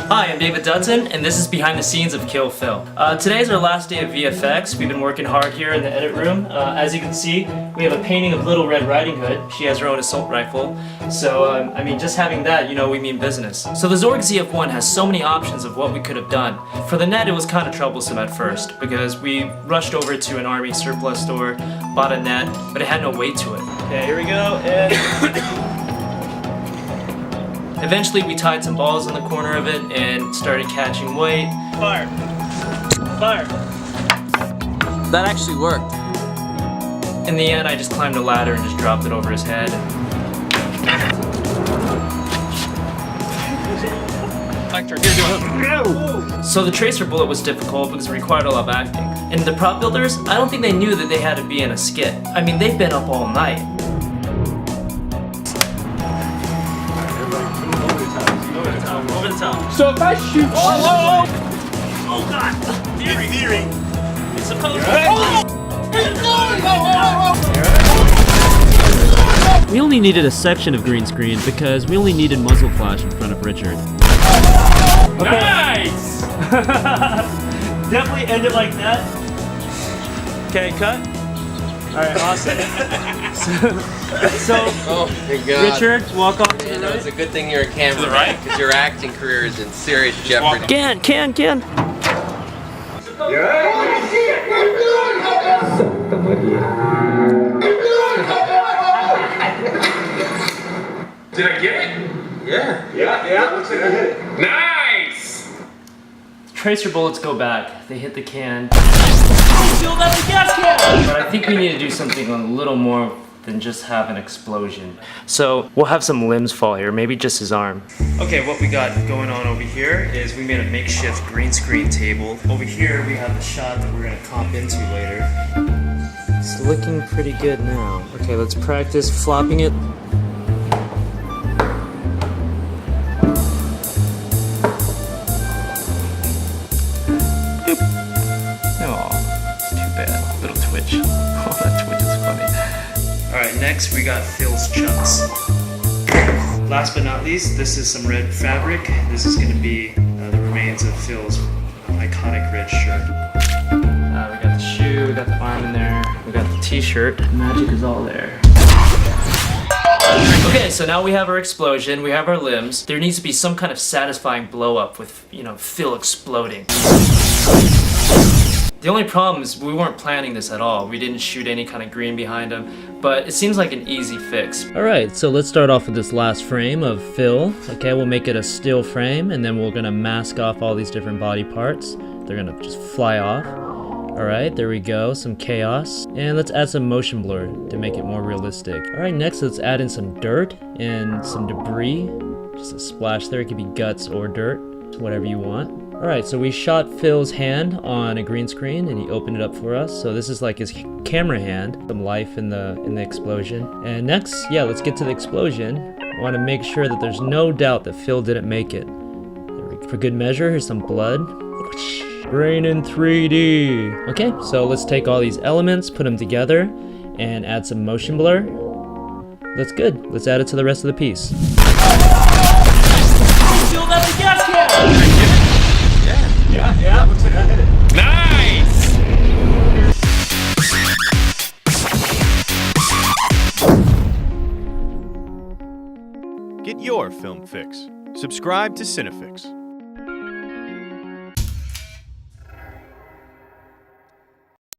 Hi, I'm David Dutton, and this is behind the scenes of Kill Phil. Today is our last day of VFX. We've been working hard here in the edit room. As you can see, we have a painting of Little Red Riding Hood. She has her own assault rifle. So, I mean, just having that, you know, we mean business. So the Zorg ZF1 has so many options of what we could have done. For the net, it was kind of troublesome at first, because we rushed over to an army surplus store, bought a net, but it had no weight to it. Okay, here we go, and... Eventually we tied some balls in the corner of it and started catching weight. Fire! Fire! That actually worked. In the end, I just climbed a ladder and just dropped it over his head. So the tracer bullet was difficult because it required a lot of acting. And the prop builders, I don't think they knew that they had to be in a skit. I mean, they've been up all night. Over the top. So if I shoot... Oh god! Theory! It's supposed to... We only needed a section of green screen because we only needed muzzle flash in front of Richard. Okay. Nice! Definitely end it like that. Okay, cut. Alright, awesome. So, oh my god. Richard, walk off to the right. It's a good thing you're a cameraman, because your acting career is in serious jeopardy. Can. Did I get it? Yeah. Looks like I hit it. Nice! Tracer bullets go back. They hit the can. Filled up the gas can! But I think we need to do something a little more than just have an explosion. So we'll have some limbs fall here, maybe just his arm. Okay, what we got going on over here is we made a makeshift green screen table. Over here we have the shot that we're gonna comp into later. It's looking pretty good now. Okay, let's practice flopping it. Alright, next we got Phil's chucks. Last but not least, this is some red fabric. This is going to be the remains of Phil's iconic red shirt. We got the shoe, we got the arm in there, we got the t-shirt. Magic is all there. Okay, so now we have our explosion, we have our limbs. There needs to be some kind of satisfying blow up with, you know, Phil exploding. The only problem is we weren't planning this at all. We didn't shoot any kind of green behind him, but it seems like an easy fix. Alright, so let's start off with this last frame of Phil. Okay, we'll make it a still frame, and then we're gonna mask off all these different body parts. They're gonna just fly off. Alright, there we go, some chaos. And let's add some motion blur to make it more realistic. Alright, next let's add in some dirt and some debris. Just a splash there, it could be guts or dirt, whatever you want. Alright, so we shot Phil's hand on a green screen and he opened it up for us. So this is like his camera hand, some life in the explosion. And next, yeah, let's get to the explosion. I want to make sure that there's no doubt that Phil didn't make it. For good measure, here's some blood. Brain in 3D. Okay, so let's take all these elements, put them together, and add some motion blur. That's good. Let's add it to the rest of the piece. Filled up the gas can! Yeah, looks like I hit it. Nice! Get your film fix. Subscribe to CineFix.